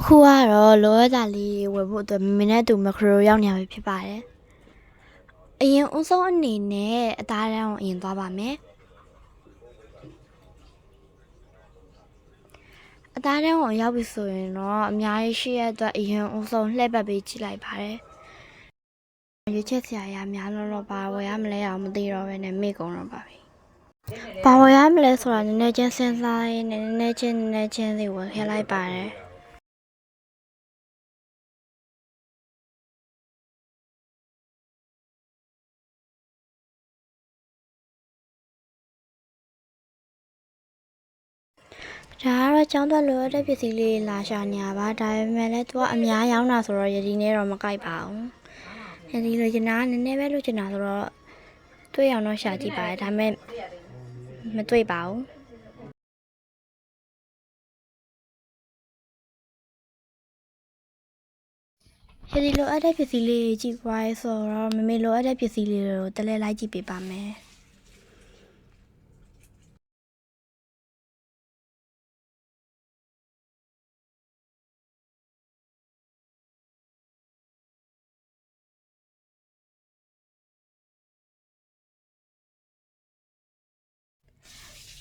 ခုကတော့လောရတာလေးဝယ်ဖို့အတွက်မင်းနဲ့တူမခရိုရောက်နေရပြီဖြစ်ပါတယ်။အရင်ဦးဆုံးအနေနဲ့အသားတန်းကိုအရင်သွားပါမယ်။အသားတန်းကိုရောက်ပြီဆိုရင်တော့အများကြီးရှိရတဲ့အတွက်အရင်ဦးဆုံးလှည့်ပတ်ပေးကြည့်လိုက်ပါတယ်။ရွေးချက်စရာအများတော့ပါဝယ်ရမလဲအောင်မသိတော့ဘဲနဲ့မေ့ကုန်တော့ပါပြီ။ပါဝယ်ရမလဲဆိုတာနည်းနည်းချင်းစဉ်းစားရင်းနည်းနည်းချင်းစီဝယ်ခဲ့လိုက်ပါတယ်။ဒါကတော့ကျောင်းသွားလိုရတဲ့ပစ္စည်းလေးလာရှာနေရပါဒါပေမဲ့လည်းသူကအများရောင်းတာဆိုတော့ယတိနဲ့တော့မကိုက်ပါဘူးယတိလိုချင်တာနည်းနည်းပဲလိုချင်တာဆိုတော့တွေ့အောင်တော့ရှာကြည့်ပါတယ်ဒါပေမဲ့မတွေ့ပါဘူးယတိလိုအပ်တဲ့ပစ္စည်းလေးကြည့်ပွားရဲဆိုတော့မမေလိုအပ်တဲ့ပစ္စည်းလေးတွေကိုတလဲလိုက်ကြည့်ပေးပါမယ်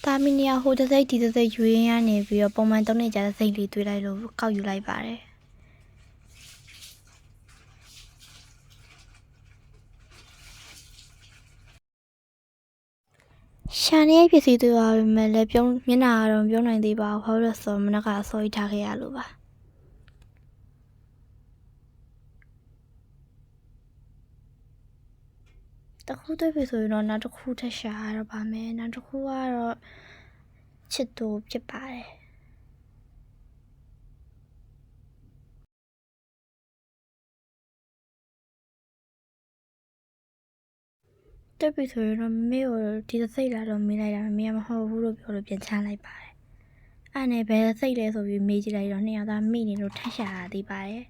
တာမီနီယာဟိုတစ်စိတ်ဒီတစ်စိတ်ယူရင်းရနေပြီးတော့ပုံမှန်သုံးနေကြတဲ့စိတ်လေးတွေ့လိုက်လို့ကောက်ယူလိုက်ပါတယ်ရှာနေရဲ့ပစ္စည်းတွေပါပဲမဲ့လည်းမျက်နှာကတော့ပြုံးနိုင်သေးပါဘူးဘာလို့လဲဆိုတော့မနက်ကအစောကြီးထားခဲ့ရလို့ပါတစ်ခုတွေ့ပြီဆိုရင်တော့နောက်တစ်ခုထပ်ရှာရတော့ပါမယ်နောက်တစ်ခုကတော့ချစ်သူဖြစ်ပါတယ်တွေ့ပြီဆိုရင်တော့မေကိုဒီစိတ်လာတော့မေးလိုက်တာမေကမဟုတ်ဘူးလို့ပြောလို့ပြန်ချလိုက်ပါတယ်အဲ့နဲ့ဘယ်စိတ်လဲဆိုပြီးမေးကြည့်လိုက်တော့နှစ်ယောက်သားမိနေလို့ထပ်ရှာရသေးပါတယ်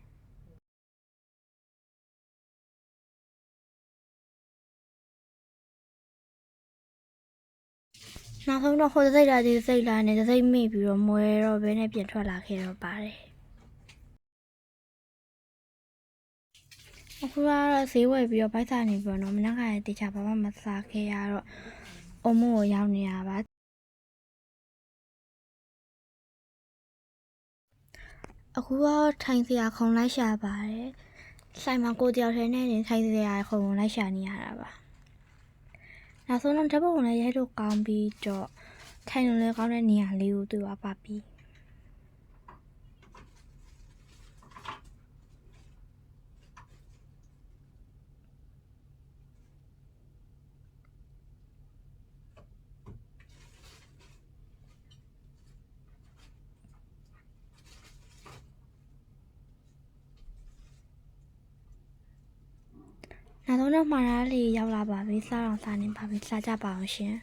နောက်ဆုံးတော့ဟိုစိတ်လာဒီစိတ်လာနဲ့စိတ်မိပြီးတော့မွဲတော့ဘဲနဲ့ပြန်ထွက်လာခဲ့တော့ပါတယ်အခုကတော့ဈေးဝယ်ပြီးတော့ဘိုက်စာနေပြီးတော့မနက်ကလည်းတေချာဘာမှမစားခဲ့ရတော့အုံမို့ကိုရောက်နေရပါအခုကတော့ထိုင်စရာခုံလိုက်ရှာပါတယ်ဆိုင်မှာကိုတယောက်တည်းနဲ့ထိုင်စရာခုံလိုက်ရှာနေရတာပါနောက်ဆုံးတော့ဓာတ်ပုံလည်းရိုက်လို့ကောင်းပြီးတော့ထိုင်လို့လည်းကောင်းတဲ့နေရာလေးကိုတွေ့ပါပြီနောက်ဆုံးတော့မှားသားလေးရောက်လာပါပြီစားအောင်စားနေပါပြီစားကြပါအောင်ရှင်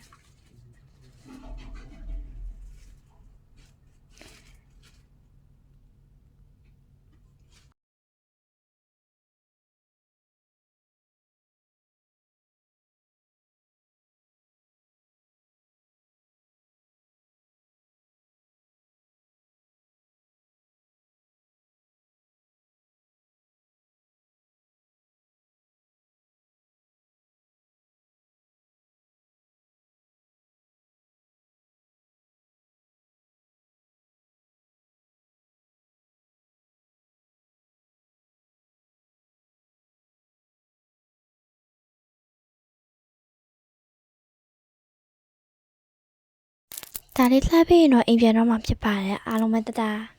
ဒါလေးလှမ်းပြီးရင်တော့အိမ်ပြန်တော့မှဖြစ်ပါတယ်အားလုံးပဲတတား